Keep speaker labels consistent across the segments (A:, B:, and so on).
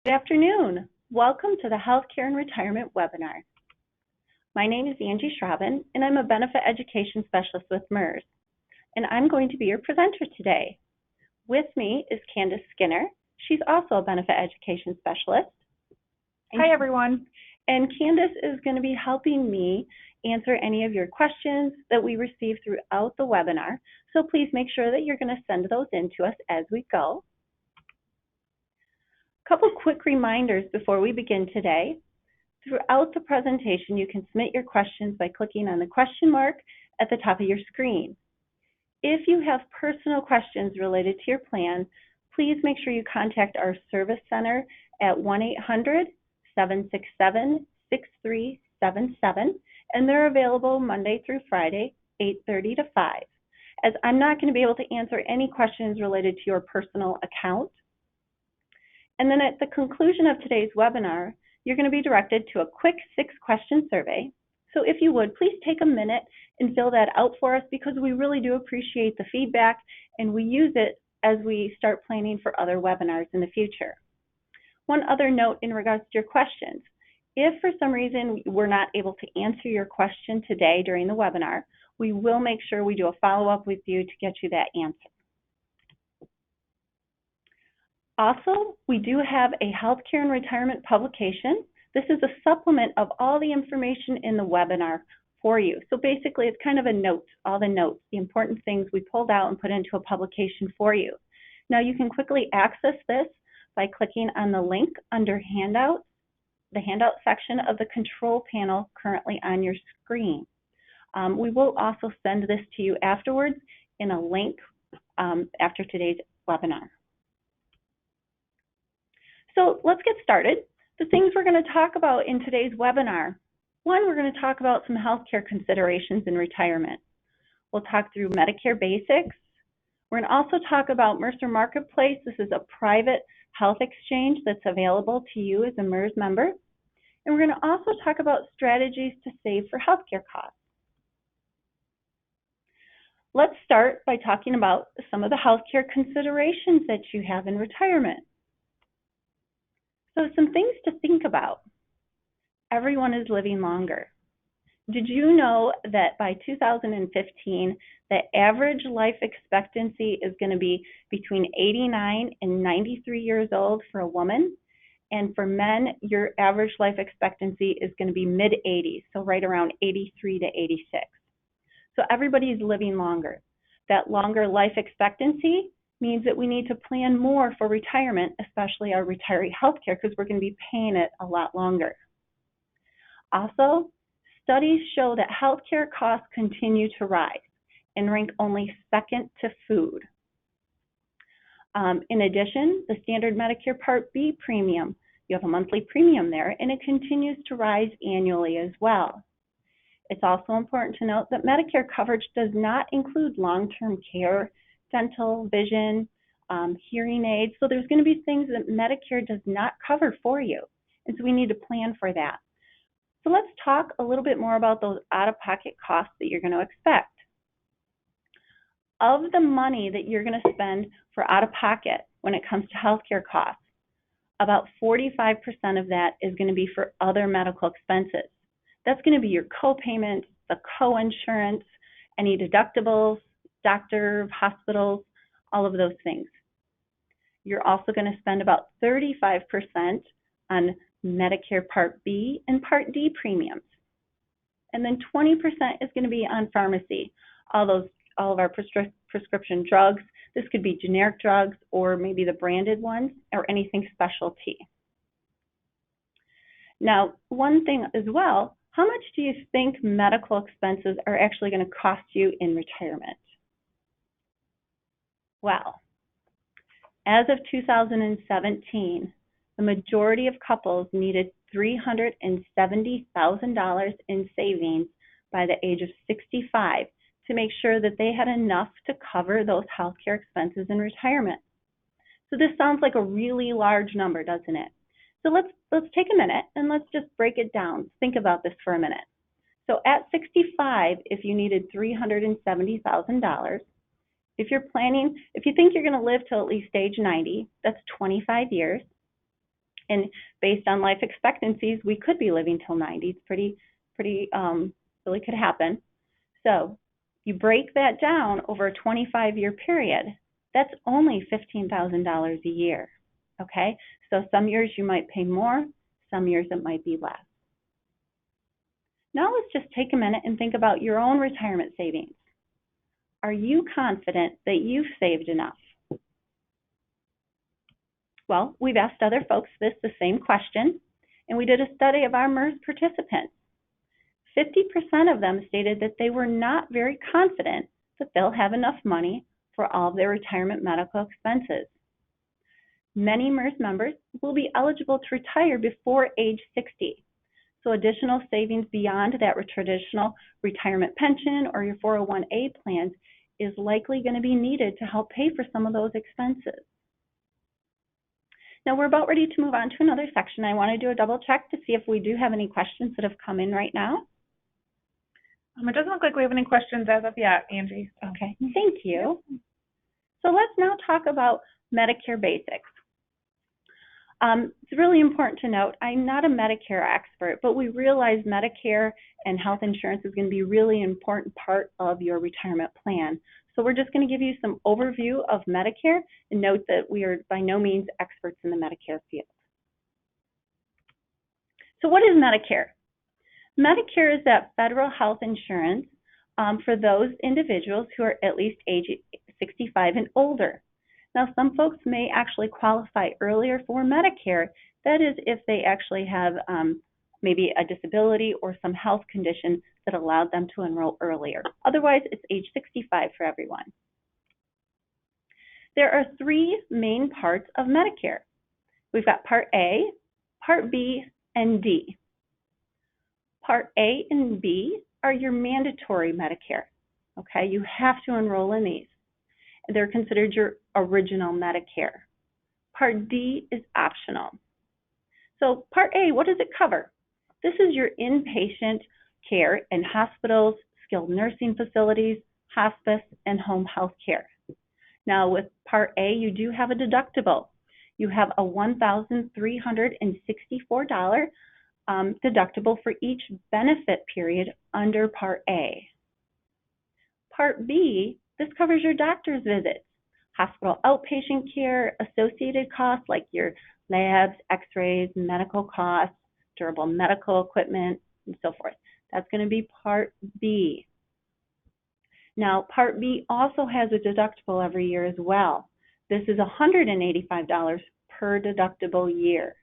A: Good afternoon. Welcome to the Healthcare and Retirement webinar. My name is Angie Schraben, and I'm a Benefit Education Specialist with MERS, and I'm going to be your presenter today. With me is Candace Skinner. She's also a Benefit Education Specialist.
B: Hi, everyone.
A: And Candace is going to be helping me answer any of your questions that we receive throughout the webinar, so please make sure that you're going to send those in to us as we go. Couple quick reminders before we begin today. Throughout the presentation, you can submit your questions by clicking on the question mark at the top of your screen. If you have personal questions related to your plan, please make sure you contact our service center at 1-800-767-6377, and they're available Monday through Friday, 8:30 to 5. As I'm not going to be able to answer any questions related to your personal account. And then at the conclusion of today's webinar, you're going to be directed to a quick 6-question survey. So if you would, please take a minute and fill that out for us, because we really do appreciate the feedback and we use it as we start planning for other webinars in the future. One other note in regards to your questions. If for some reason we're not able to answer your question today during the webinar, we will make sure we do a follow-up with you to get you that answer. Also, we do have a healthcare and retirement publication. This is a supplement of all the information in the webinar for you. So basically, it's kind of a note, all the notes, the important things we pulled out and put into a publication for you. Now, you can quickly access this by clicking on the link under Handouts, the Handout section of the control panel currently on your screen. We will also send this to you afterwards in a link after today's webinar. So let's get started. The things we're going to talk about in today's webinar. One, we're going to talk about some healthcare considerations in retirement. We'll talk through Medicare Basics. We're going to also talk about Mercer Marketplace. This is a private health exchange that's available to you as a MERS member. And we're going to also talk about strategies to save for healthcare costs. Let's start by talking about some of the healthcare considerations that you have in retirement. So some things to think about. Everyone is living longer. Did you know that by 2015, the average life expectancy is going to be between 89 and 93 years old for a woman? And for men, your average life expectancy is going to be mid-80s, so right around 83 to 86. So everybody is living longer. That longer life expectancy means that we need to plan more for retirement, especially our retiree healthcare, because we're going to be paying it a lot longer. Also, studies show that healthcare costs continue to rise and rank only second to food. In addition, the standard Medicare Part B premium, you have a monthly premium there, and it continues to rise annually as well. It's also important to note that Medicare coverage does not include long-term care, dental, vision, hearing aids. So there's going to be things that Medicare does not cover for you. And so we need to plan for that. So let's talk a little bit more about those out-of-pocket costs that you're going to expect. Of the money that you're going to spend for out-of-pocket when it comes to healthcare costs, about 45% of that is going to be for other medical expenses. That's going to be your co-payments, the co-insurance, any deductibles, doctor, hospitals, all of those things. You're also going to spend about 35% on Medicare Part B and Part D premiums. And then 20% is going to be on pharmacy, all of our prescription drugs. This could be generic drugs or maybe the branded ones or anything specialty. Now, one thing as well, how much do you think medical expenses are actually going to cost you in retirement? Well, as of 2017, the majority of couples needed $370,000 in savings by the age of 65 to make sure that they had enough to cover those healthcare expenses in retirement. So this sounds like a really large number, doesn't it? So let's take a minute and let's just break it down. Think about this for a minute. So at 65, if you needed $370,000, if you think you're going to live till at least age 90, that's 25 years. And based on life expectancies, we could be living till 90. It's really could happen. So you break that down over a 25-year period, that's only $15,000 a year, okay? So some years you might pay more, some years it might be less. Now let's just take a minute and think about your own retirement savings. Are you confident that you've saved enough? Well, we've asked other folks the same question, and we did a study of our MERS participants. 50% of them stated that they were not very confident that they'll have enough money for all of their retirement medical expenses. Many MERS members will be eligible to retire before age 60. So additional savings beyond that traditional retirement pension or your 401A plans is likely going to be needed to help pay for some of those expenses. Now we're about ready to move on to another section. I want to do a double check to see if we do have any questions that have come in right now.
B: It doesn't look like we have any questions as of yet, Angie.
A: Okay, thank you. So let's now talk about Medicare Basics. It's really important to note, I'm not a Medicare expert, but we realize Medicare and health insurance is going to be a really important part of your retirement plan. So we're just going to give you some overview of Medicare and note that we are by no means experts in the Medicare field. So what is Medicare? Medicare is that federal health insurance for those individuals who are at least age 65 and older. Now, some folks may actually qualify earlier for Medicare. That is if they actually have maybe a disability or some health condition that allowed them to enroll earlier. Otherwise, it's age 65 for everyone. There are three main parts of Medicare. We've got Part A, Part B, and D. Part A and B are your mandatory Medicare. Okay, you have to enroll in these. They're considered your original Medicare. Part D is optional. So Part A, what does it cover? This is your inpatient care in hospitals, skilled nursing facilities, hospice, and home health care. Now with Part A, you do have a deductible. You have a $1,364 deductible for each benefit period under Part A. Part B, this covers your doctor's visits, hospital outpatient care, associated costs like your labs, x-rays, medical costs, durable medical equipment, and so forth. That's going to be Part B. Now, Part B also has a deductible every year as well. This is $185 per deductible year.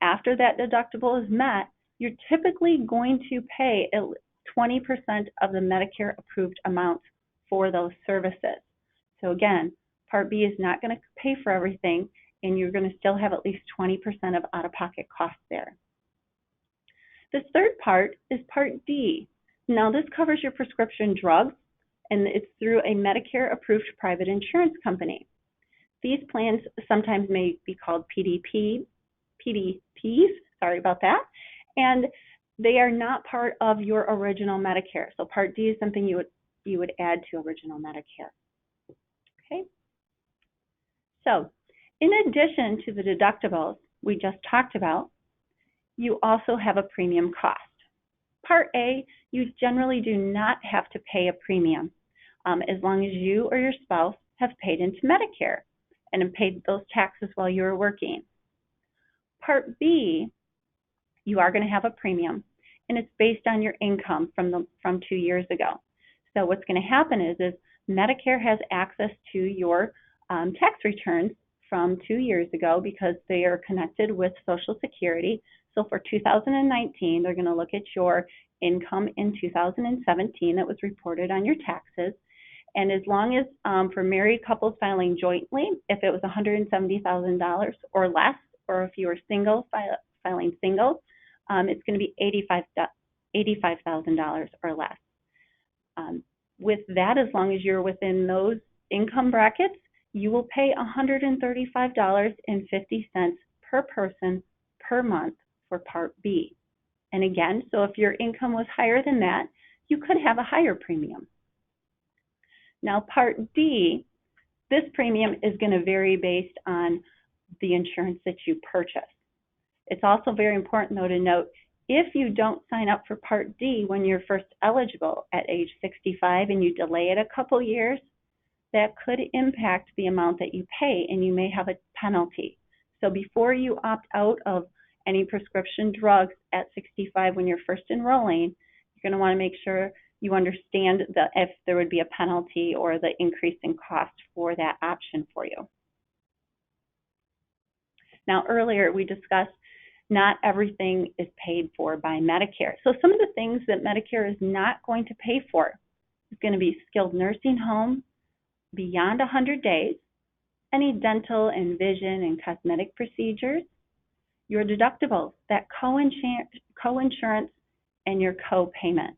A: After that deductible is met, you're typically going to pay 20% of the Medicare approved amount for those services. So again, Part B is not going to pay for everything, and you're going to still have at least 20% of out-of-pocket costs there. The third part is Part D. Now this covers your prescription drugs, and it's through a Medicare-approved private insurance company. These plans sometimes may be called PDPs, sorry about that, and they are not part of your original Medicare. So Part D is something you would add to original Medicare. Okay. So in addition to the deductibles we just talked about, you also have a premium cost. Part A, you generally do not have to pay a premium as long as you or your spouse have paid into Medicare and have paid those taxes while you were working. Part B, you are going to have a premium, and it's based on your income from 2 years ago. So what's going to happen is Medicare has access to your tax returns from 2 years ago because they are connected with Social Security. So for 2019, they're going to look at your income in 2017 that was reported on your taxes. And as long as for married couples filing jointly, if it was $170,000 or less, or if you were single filing single, it's going to be $85,000 or less. With that, as long as you're within those income brackets, you will pay $135.50 per person per month for Part B. And again, so if your income was higher than that, you could have a higher premium. Now, Part D, this premium is going to vary based on the insurance that you purchase. It's also very important, though, to note if you don't sign up for Part D when you're first eligible at age 65 and you delay it a couple years, that could impact the amount that you pay and you may have a penalty. So before you opt out of any prescription drugs at 65 when you're first enrolling, you're going to want to make sure you understand if there would be a penalty or the increase in cost for that option for you. Now, earlier we discussed not everything is paid for by Medicare. So some of the things that Medicare is not going to pay for is going to be skilled nursing home beyond 100 days, any dental and vision and cosmetic procedures, your deductibles, that co-insurance, and your co-payments.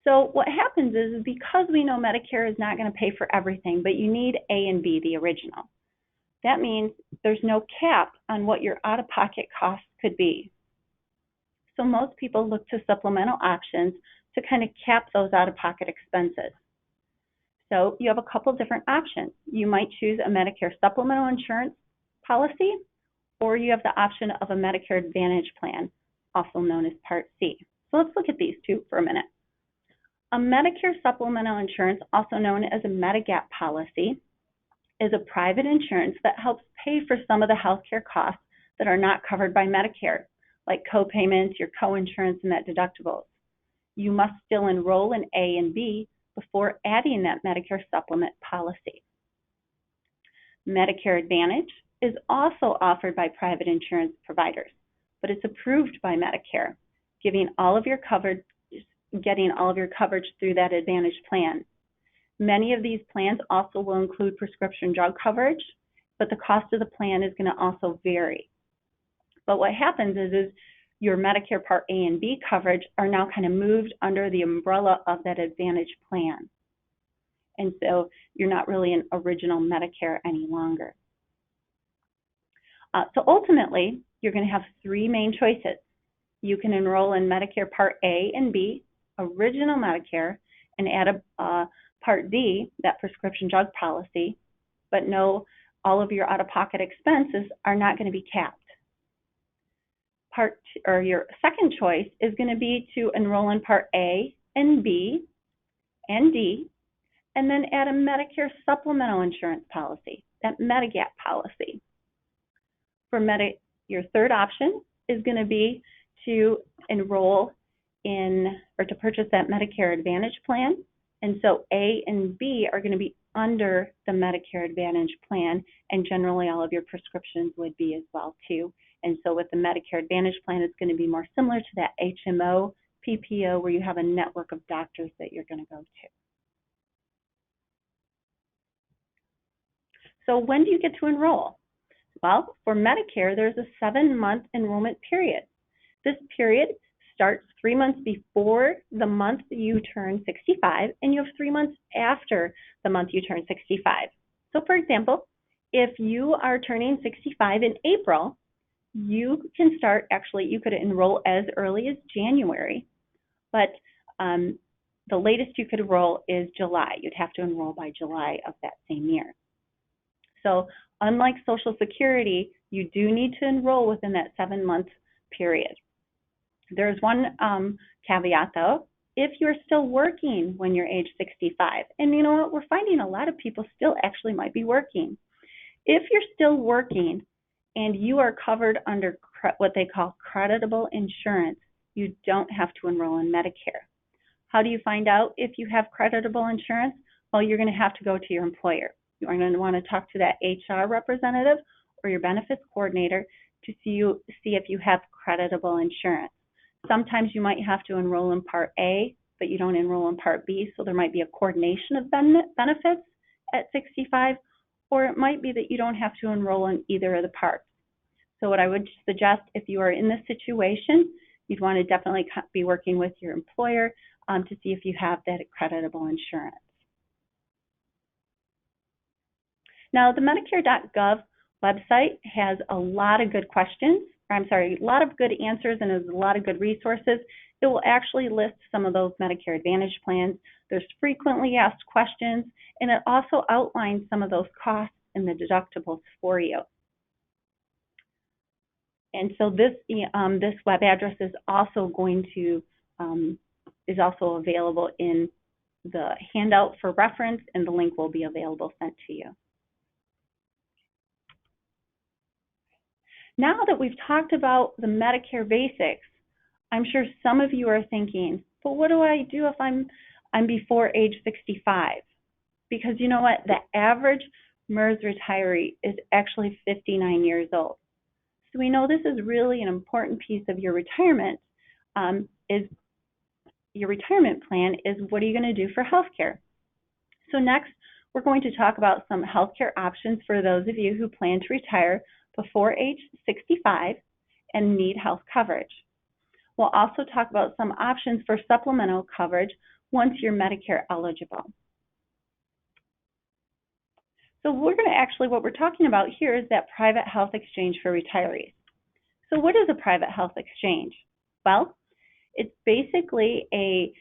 A: So what happens is because we know Medicare is not going to pay for everything, but you need A and B, the original. That means there's no cap on what your out-of-pocket costs could be. So most people look to supplemental options to kind of cap those out-of-pocket expenses. So you have a couple different options. You might choose a Medicare supplemental insurance policy, or you have the option of a Medicare Advantage plan, also known as Part C. So let's look at these two for a minute. A Medicare supplemental insurance, also known as a Medigap policy, is a private insurance that helps pay for some of the healthcare costs that are not covered by Medicare, like co-payments, your co-insurance, and that deductibles. You must still enroll in A and B before adding that Medicare supplement policy. Medicare Advantage is also offered by private insurance providers, but it's approved by Medicare, getting all of your coverage through that Advantage plan. Many of these plans also will include prescription drug coverage, but the cost of the plan is going to also vary. But what happens is your Medicare Part A and B coverage are now kind of moved under the umbrella of that Advantage plan. And so you're not really an original Medicare any longer. So ultimately, you're going to have three main choices. You can enroll in Medicare Part A and B, original Medicare, and add a Part D, that prescription drug policy, but know all of your out-of-pocket expenses are not going to be capped. Your second choice is going to be to enroll in Part A and B and D, and then add a Medicare supplemental insurance policy, that Medigap policy. Your third option is going to be to enroll in or to purchase that Medicare Advantage plan. And so A and B are going to be under the Medicare Advantage plan, and generally all of your prescriptions would be as well too. And so with the Medicare Advantage plan, it's going to be more similar to that HMO, PPO, where you have a network of doctors that you're going to go to. So when do you get to enroll? Well, for Medicare, there's a 7-month enrollment period. This period starts 3 months before the month you turn 65, and you have 3 months after the month you turn 65. So for example, if you are turning 65 in April, you can start, actually you could enroll as early as January, but the latest you could enroll is July. You'd have to enroll by July of that same year. So unlike Social Security, you do need to enroll within that 7-month period. There's one caveat though. If you're still working when you're age 65, and you know what, we're finding a lot of people still actually might be working. If you're still working and you are covered under what they call creditable insurance, you don't have to enroll in Medicare. How do you find out if you have creditable insurance? Well, you're going to have to go to your employer. You are going to want to talk to that HR representative or your benefits coordinator to see if you have creditable insurance. Sometimes you might have to enroll in Part A, but you don't enroll in Part B, so there might be a coordination of benefits at 65, or it might be that you don't have to enroll in either of the parts. So what I would suggest, if you are in this situation, you'd want to definitely be working with your employer to see if you have that creditable insurance. Now, the Medicare.gov website has a lot of good a lot of good answers, and there's a lot of good resources. It will actually list some of those Medicare Advantage plans. There's frequently asked questions, and it also outlines some of those costs and the deductibles for you. And so this web address is also going to is also available in the handout for reference, and the link will be available sent to you. Now that we've talked about the Medicare Basics, I'm sure some of you are thinking, but what do I do if I'm before age 65? Because you know what? The average MERS retiree is actually 59 years old. So we know this is really an important piece of your retirement. Your retirement plan is what are you going to do for healthcare? So next, we're going to talk about some healthcare options for those of you who plan to retire before age 65 and need health coverage. We'll also talk about some options for supplemental coverage once you're Medicare eligible. So what we're talking about here is that private health exchange for retirees. So what is a private health exchange? Well, it's basically the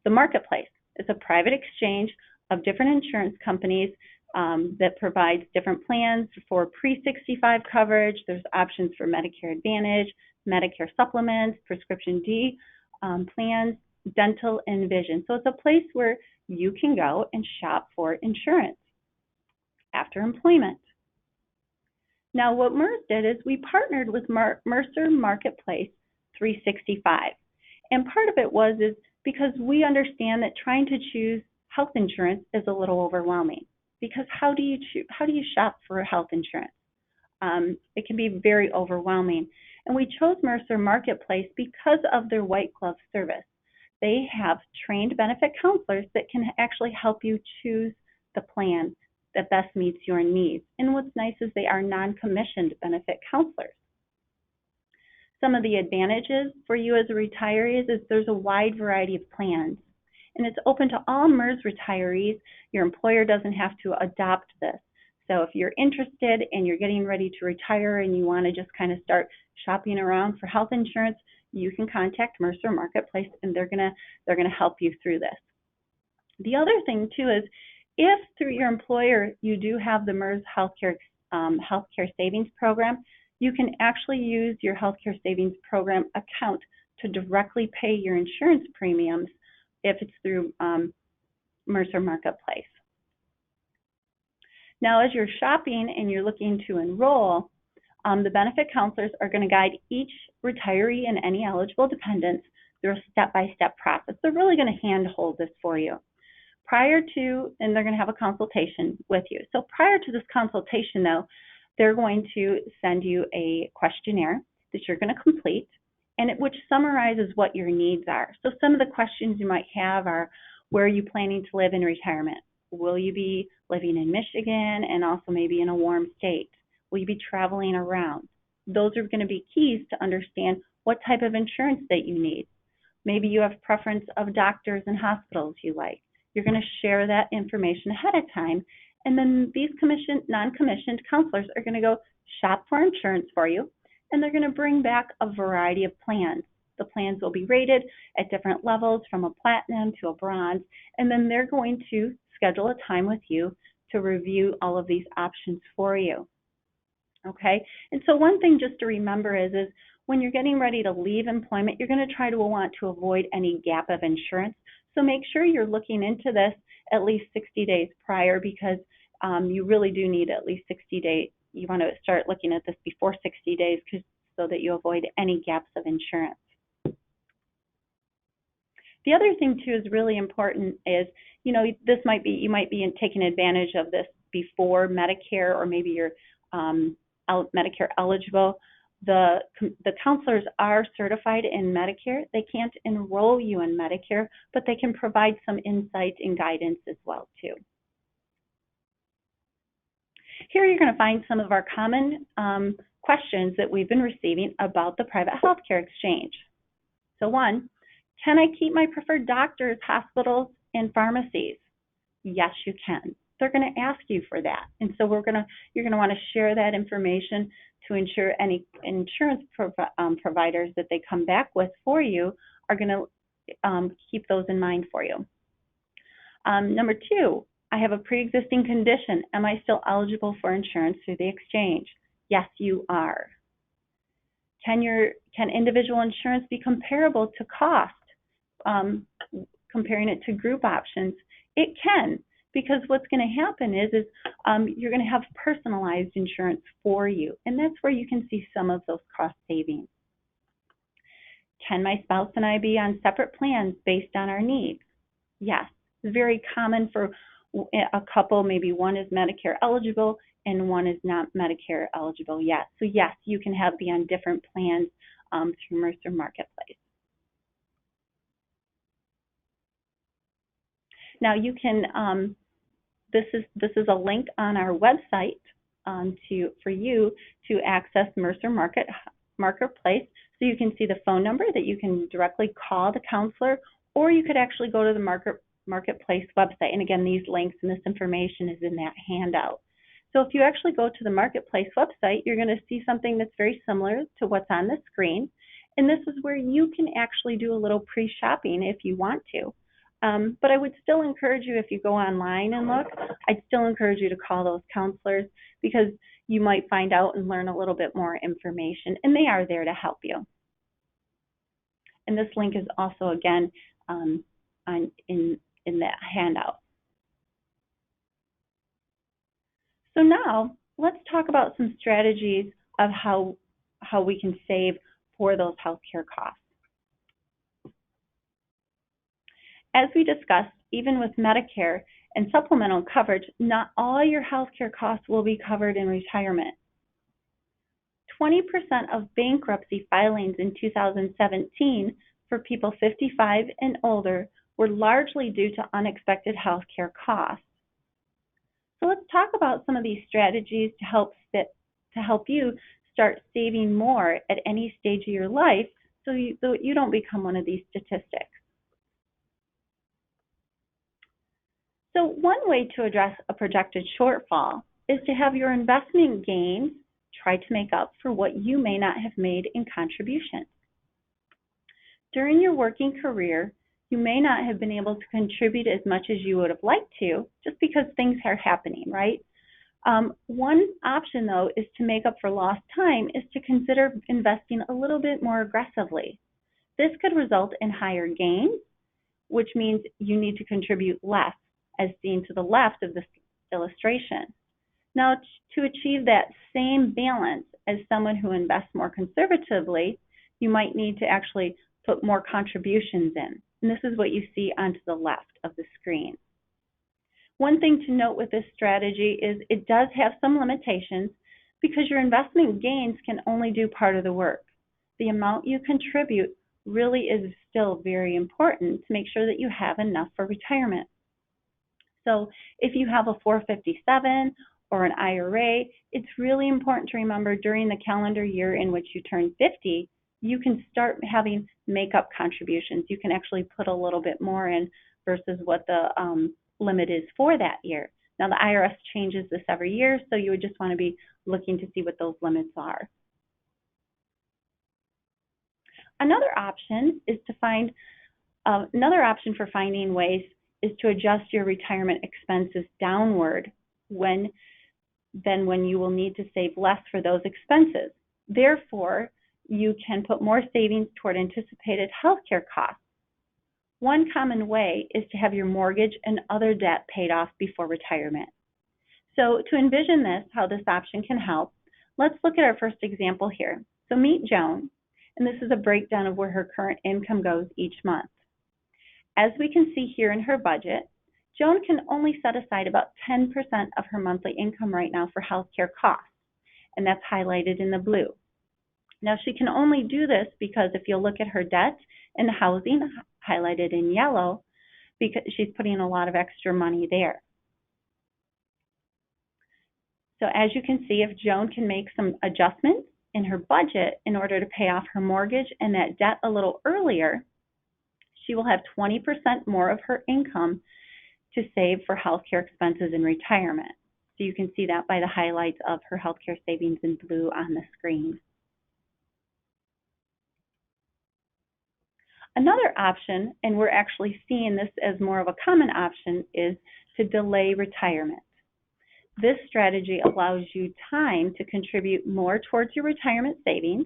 A: marketplace. It's a private exchange of different insurance companies that provides different plans for pre-65 coverage. There's options for Medicare Advantage, Medicare supplements, prescription D plans, dental, and vision. So it's a place where you can go and shop for insurance after employment. Now, what MERS did is we partnered with Mercer Marketplace 365. And part of it is because we understand that trying to choose health insurance is a little overwhelming. Because how do you shop for health insurance? It can be very overwhelming. And we chose Mercer Marketplace because of their white glove service. They have trained benefit counselors that can actually help you choose the plan that best meets your needs. And what's nice is they are non-commissioned benefit counselors. Some of the advantages for you as a retiree is there's a wide variety of plans. And it's open to all MERS retirees. Your employer doesn't have to adopt this. So if you're interested and you're getting ready to retire and you want to just kind of start shopping around for health insurance, you can contact Mercer Marketplace and they're gonna help you through this. The other thing too is if through your employer you do have the MERS healthcare savings program, you can actually use your healthcare savings program account to directly pay your insurance premiums if it's through Mercer Marketplace. Now, as you're shopping and you're looking to enroll, the benefit counselors are going to guide each retiree and any eligible dependents through a step-by-step process. They're really going to hand-hold this for you. And they're going to have a consultation with you. So prior to this consultation, though, they're going to send you a questionnaire that you're going to complete, and which summarizes what your needs are. So some of the questions you might have are, where are you planning to live in retirement? Will you be living in Michigan and also maybe in a warm state? Will you be traveling around? Those are going to be keys to understand what type of insurance that you need. Maybe you have preference of doctors and hospitals you like. You're going to share that information ahead of time, and then these non-commissioned counselors are going to go shop for insurance for you, and they're going to bring back a variety of plans. The plans will be rated at different levels from a platinum to a bronze, and then they're going to schedule a time with you to review all of these options for you. Okay, and so one thing just to remember is when you're getting ready to leave employment, you're going to want to avoid any gap of insurance. So make sure you're looking into this at least 60 days prior, because you really do need at least 60 days. You want to start looking at this before 60 days so that you avoid any gaps of insurance. The other thing too is really important is, you might be taking advantage of this before Medicare, or maybe you're Medicare eligible. The counselors are certified in Medicare. They can't enroll you in Medicare, but they can provide some insight and guidance as well too. Here you're going to find some of our common questions that we've been receiving about the private healthcare exchange. So one, can I keep my preferred doctors, hospitals, and pharmacies? Yes, you can. They're going to ask you for that. And so you're going to want to share that information to ensure any insurance providers that they come back with for you are going to keep those in mind for you. Number two, I have a pre-existing condition. Am I still eligible for insurance through the exchange? Yes, you are. Can individual insurance be comparable to cost, comparing it to group options? It can, because what's going to happen is you're going to have personalized insurance for you, and that's where you can see some of those cost savings. Can my spouse and I be on separate plans based on our needs? Yes. It's very common for a couple, maybe one is Medicare eligible and one is not Medicare eligible yet. So yes, you can be on different plans through Mercer Marketplace. Now you can, this is a link on our website for you to access Mercer Marketplace. So you can see the phone number that you can directly call the counselor, or you could actually go to the Marketplace website. And again, these links and this information is in that handout. So if you actually go to the Marketplace website, you're going to see something that's very similar to what's on the screen. And this is where you can actually do a little pre-shopping if you want to. But I would still encourage you, if you go online and look, I'd still encourage you to call those counselors, because you might find out and learn a little bit more information, and they are there to help you. And this link is also, again, in that handout. So now let's talk about some strategies of how we can save for those healthcare costs. As we discussed, even with Medicare and supplemental coverage, not all your healthcare costs will be covered in retirement. 20% of bankruptcy filings in 2017 for people 55 and older were largely due to unexpected healthcare costs. So let's talk about some of these strategies to help you start saving more at any stage of your life, so you don't become one of these statistics. So one way to address a projected shortfall is to have your investment gains try to make up for what you may not have made in contributions. During your working career, you may not have been able to contribute as much as you would have liked to, just because things are happening, right? One option, though, is to make up for lost time, is to consider investing a little bit more aggressively. This could result in higher gains, which means you need to contribute less, as seen to the left of this illustration. Now, to achieve that same balance as someone who invests more conservatively, you might need to actually put more contributions in. And this is what you see onto the left of the screen. One thing to note with this strategy is it does have some limitations, because your investment gains can only do part of the work. The amount you contribute really is still very important to make sure that you have enough for retirement. So if you have a 457 or an IRA, it's really important to remember during the calendar year in which you turn 50, you can start having make-up contributions. You can actually put a little bit more in versus what the limit is for that year. Now, the IRS changes this every year, so you would just want to be looking to see what those limits are. Another option for finding ways is to adjust your retirement expenses downward when you will need to save less for those expenses. Therefore, you can put more savings toward anticipated healthcare costs. One common way is to have your mortgage and other debt paid off before retirement. So to envision this, how this option can help, let's look at our first example here. So meet Joan, and this is a breakdown of where her current income goes each month. As we can see here in her budget, Joan can only set aside about 10% of her monthly income right now for healthcare costs, and that's highlighted in the blue. Now, she can only do this because if you look at her debt and housing, highlighted in yellow, because she's putting a lot of extra money there. So as you can see, if Joan can make some adjustments in her budget in order to pay off her mortgage and that debt a little earlier, she will have 20% more of her income to save for healthcare expenses in retirement. So you can see that by the highlights of her healthcare savings in blue on the screen. Another option, and we're actually seeing this as more of a common option, is to delay retirement. This strategy allows you time to contribute more towards your retirement savings.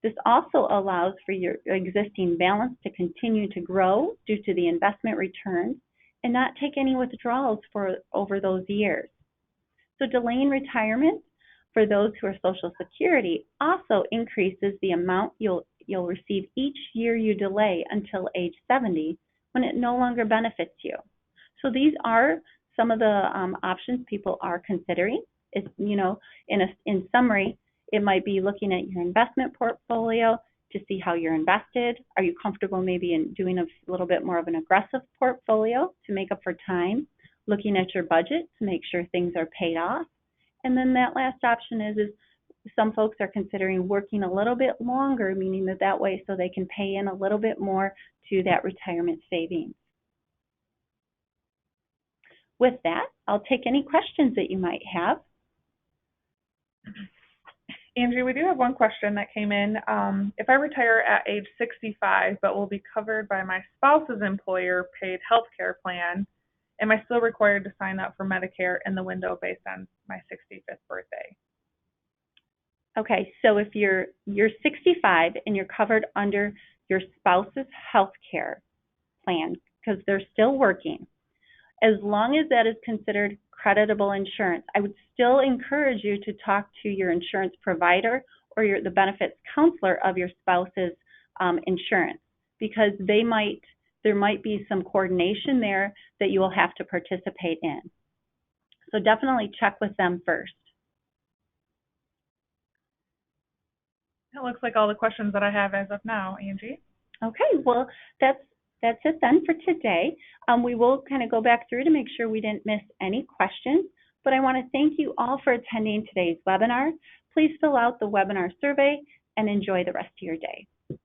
A: This also allows for your existing balance to continue to grow due to the investment returns and not take any withdrawals for over those years. So delaying retirement for those who are Social Security also increases the amount you'll receive each year you delay until age 70 when it no longer benefits you. So these are some of the options people are considering. It's, in summary, it might be looking at your investment portfolio to see how you're invested. Are you comfortable maybe in doing a little bit more of an aggressive portfolio to make up for time? Looking at your budget to make sure things are paid off. And then that last option is some folks are considering working a little bit longer, meaning that way so they can pay in a little bit more to that retirement savings. With that, I'll take any questions that you might have.
B: Angie, we do have one question that came in. If I retire at age 65 but will be covered by my spouse's employer paid health care plan, am I still required to sign up for Medicare in the window based on my 65th birthday?
A: Okay, so if you're 65 and you're covered under your spouse's health care plan because they're still working, as long as that is considered creditable insurance, I would still encourage you to talk to your insurance provider or the benefits counselor of your spouse's insurance, because there might be some coordination there that you will have to participate in. So definitely check with them first.
B: That looks like all the questions that I have as of now, Angie.
A: Okay, well, that's it then for today. We will kind of go back through to make sure we didn't miss any questions, but I want to thank you all for attending today's webinar. Please fill out the webinar survey and enjoy the rest of your day.